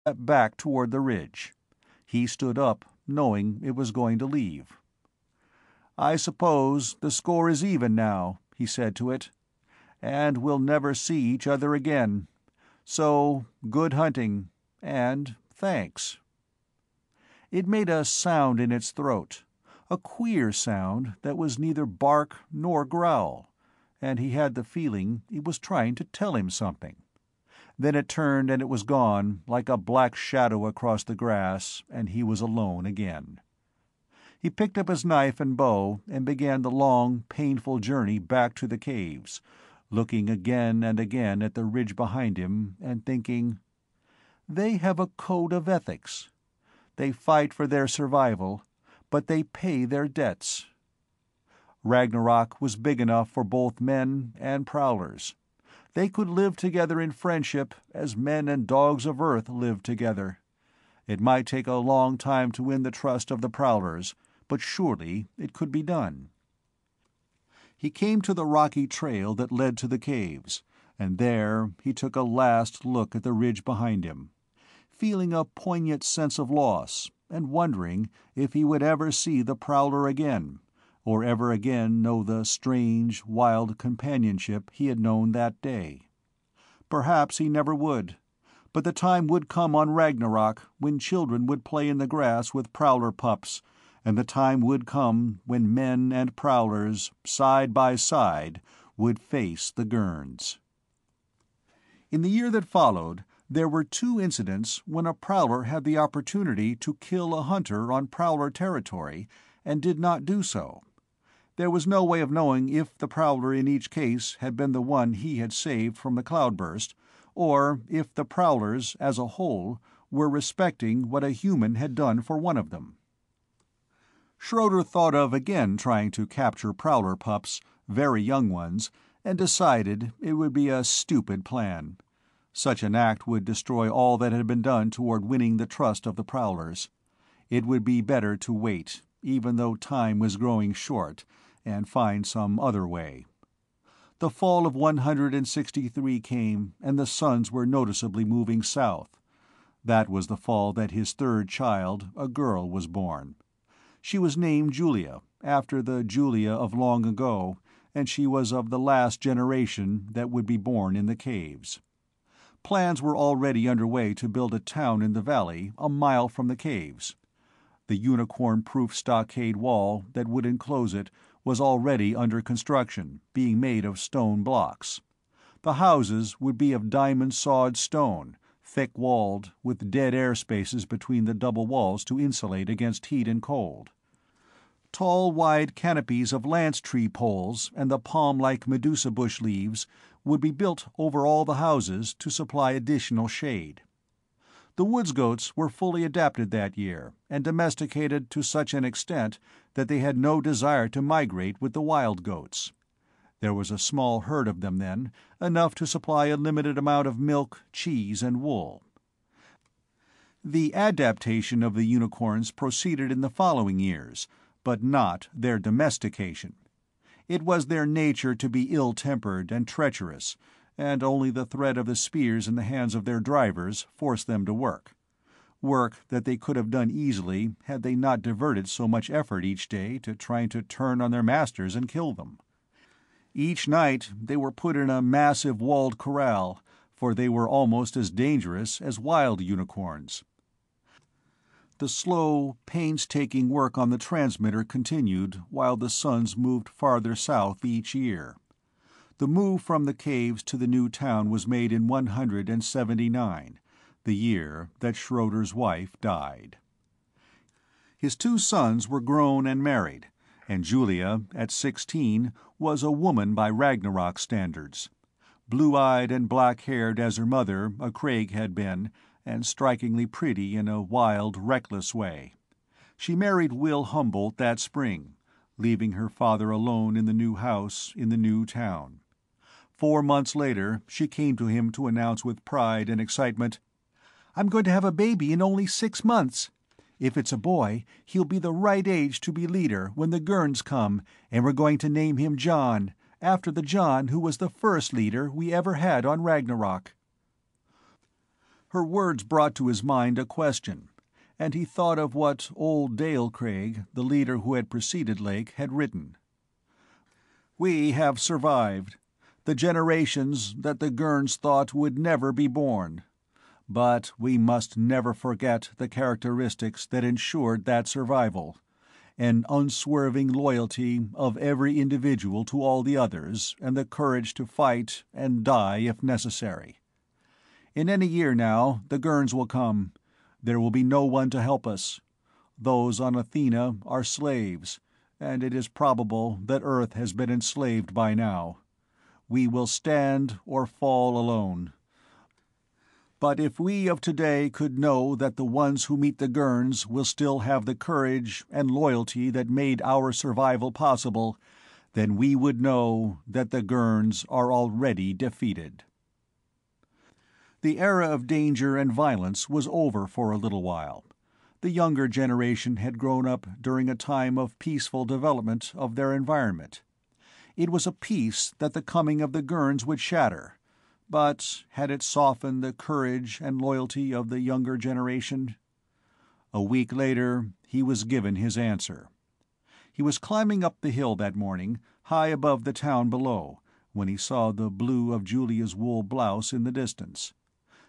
back toward the ridge. He stood up, knowing it was going to leave. "I suppose the score is even now," he said to it, "and we'll never see each other again. So, good hunting, and thanks." It made a sound in its throat, a queer sound that was neither bark nor growl, and he had the feeling it was trying to tell him something. Then it turned and it was gone, like a black shadow across the grass, and he was alone again. He picked up his knife and bow and began the long, painful journey back to the caves, looking again and again at the ridge behind him and thinking, "They have a code of ethics. They fight for their survival, but they pay their debts." Ragnarok was big enough for both men and prowlers. They could live together in friendship as men and dogs of Earth lived together. It might take a long time to win the trust of the prowlers, but surely it could be done. He came to the rocky trail that led to the caves, and there he took a last look at the ridge behind him, feeling a poignant sense of loss, and wondering if he would ever see the prowler again, or ever again know the strange, wild companionship he had known that day. Perhaps he never would, but the time would come on Ragnarok when children would play in the grass with prowler pups, and the time would come when men and prowlers, side by side, would face the Gurns. In the year that followed, there were 2 incidents when a prowler had the opportunity to kill a hunter on prowler territory and did not do so. There was no way of knowing if the prowler in each case had been the one he had saved from the cloudburst, or if the prowlers, as a whole, were respecting what a human had done for one of them. Schroeder thought of again trying to capture prowler pups, very young ones, and decided it would be a stupid plan. Such an act would destroy all that had been done toward winning the trust of the prowlers. It would be better to wait, even though time was growing short, and find some other way. The fall of 163 came, and the suns were noticeably moving south. That was the fall that his 3rd child, a girl, was born. She was named Julia, after the Julia of long ago, and she was of the last generation that would be born in the caves. Plans were already underway to build a town in the valley, a mile from the caves. The unicorn-proof stockade wall that would enclose it was already under construction, being made of stone blocks. The houses would be of diamond-sawed stone, thick-walled, with dead air spaces between the double walls to insulate against heat and cold. Tall, wide canopies of lance-tree poles and the palm-like Medusa bush leaves would be built over all the houses to supply additional shade. The woods goats were fully adapted that year, and domesticated to such an extent that they had no desire to migrate with the wild goats. There was a small herd of them then, enough to supply a limited amount of milk, cheese, and wool. The adaptation of the unicorns proceeded in the following years, but not their domestication. It was their nature to be ill-tempered and treacherous, and only the threat of the spears in the hands of their drivers forced them to work that they could have done easily had they not diverted so much effort each day to trying to turn on their masters and kill them. Each night they were put in a massive walled corral, for they were almost as dangerous as wild unicorns. The slow, painstaking work on the transmitter continued while the suns moved farther south each year. The move from the caves to the new town was made in 179, the year that Schroeder's wife died. His 2 sons were grown and married, and Julia, at 16, was a woman by Ragnarok standards. Blue-eyed and black-haired as her mother, a Craig, had been, and strikingly pretty in a wild, reckless way. She married Will Humboldt that spring, leaving her father alone in the new house in the new town. 4 months later she came to him to announce with pride and excitement, "I'm going to have a baby in only 6 months. If it's a boy, he'll be the right age to be leader when the Gurns come, and we're going to name him John, after the John who was the first leader we ever had on Ragnarok." Her words brought to his mind a question, and he thought of what old Dale Craig, the leader who had preceded Lake, had written. "We have survived, the generations that the Gurns thought would never be born. But we must never forget the characteristics that ensured that survival, an unswerving loyalty of every individual to all the others, and the courage to fight and die if necessary. In any year now, the Gurns will come. There will be no one to help us. Those on Athena are slaves, and it is probable that Earth has been enslaved by now. We will stand or fall alone. But if we of today could know that the ones who meet the Gurns will still have the courage and loyalty that made our survival possible, then we would know that the Gurns are already defeated." The era of danger and violence was over for a little while. The younger generation had grown up during a time of peaceful development of their environment. It was a peace that the coming of the Gurns would shatter, but had it softened the courage and loyalty of the younger generation? A week later, he was given his answer. He was climbing up the hill that morning, high above the town below, when he saw the blue of Julia's wool blouse in the distance.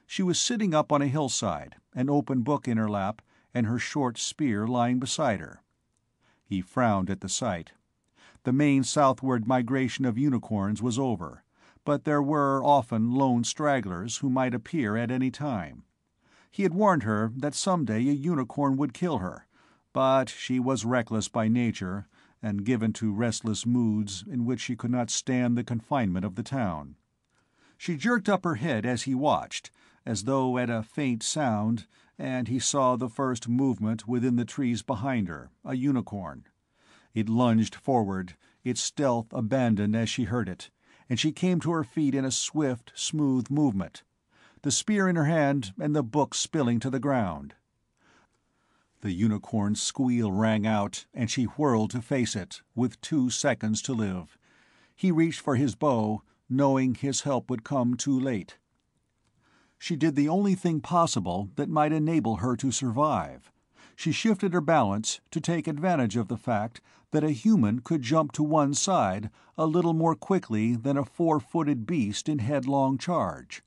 She was sitting up on a hillside, an open book in her lap, and her short spear lying beside her. He frowned at the sight. The main southward migration of unicorns was over, but there were often lone stragglers who might appear at any time. He had warned her that someday a unicorn would kill her, but she was reckless by nature, and given to restless moods in which she could not stand the confinement of the town. She jerked up her head as he watched, as though at a faint sound, and he saw the first movement within the trees behind her, a unicorn. It lunged forward, its stealth abandoned as she heard it, and she came to her feet in a swift, smooth movement, the spear in her hand and the book spilling to the ground. The unicorn's squeal rang out, and she whirled to face it, with 2 seconds to live. He reached for his bow, knowing his help would come too late. She did the only thing possible that might enable her to survive. She shifted her balance to take advantage of the fact that a human could jump to one side a little more quickly than a 4-footed beast in headlong charge.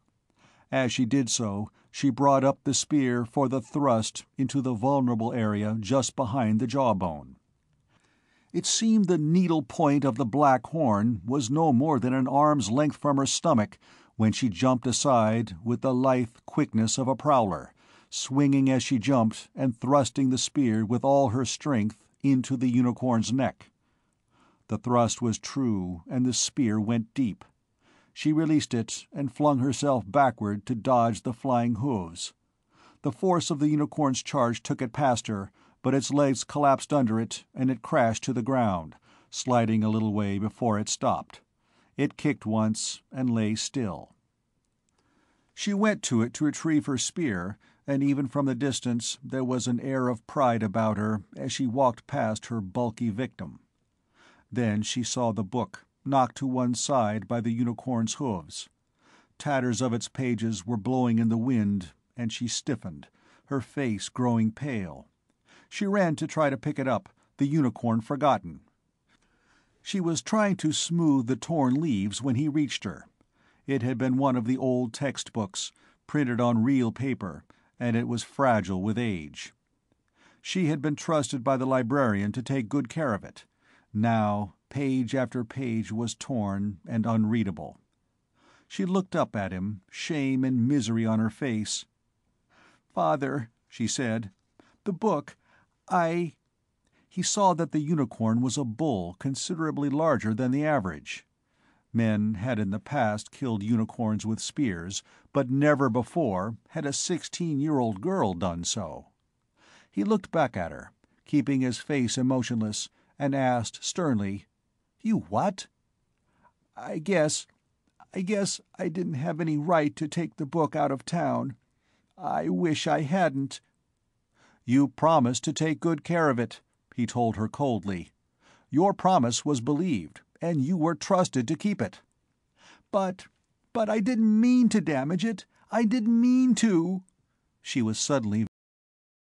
As she did so, she brought up the spear for the thrust into the vulnerable area just behind the jawbone. It seemed the needle point of the black horn was no more than an arm's length from her stomach when she jumped aside with the lithe quickness of a prowler, swinging as she jumped and thrusting the spear with all her strength into the unicorn's neck. The thrust was true, and the spear went deep. She released it and flung herself backward to dodge the flying hooves. The force of the unicorn's charge took it past her, but its legs collapsed under it, and it crashed to the ground, sliding a little way before it stopped. It kicked once and lay still. She went to it to retrieve her spear, and even from the distance there was an air of pride about her as she walked past her bulky victim. Then she saw the book, knocked to one side by the unicorn's hooves. Tatters of its pages were blowing in the wind, and she stiffened, her face growing pale. She ran to try to pick it up, the unicorn forgotten. She was trying to smooth the torn leaves when he reached her. It had been one of the old textbooks, printed on real paper, and it was fragile with age. She had been trusted by the librarian to take good care of it. Now, page after page was torn and unreadable. She looked up at him, shame and misery on her face. "Father," she said, "the book, He saw that the unicorn was a bull considerably larger than the average. Men had in the past killed unicorns with spears, but never before had a 16-year-old girl done so. He looked back at her, keeping his face emotionless, and asked sternly, "You what?" I guess I didn't have any right to take the book out of town. I wish I hadn't." "You promised to take good care of it," he told her coldly. "Your promise was believed, and you were trusted to keep it." But I didn't mean to damage it. I didn't mean to." She was suddenly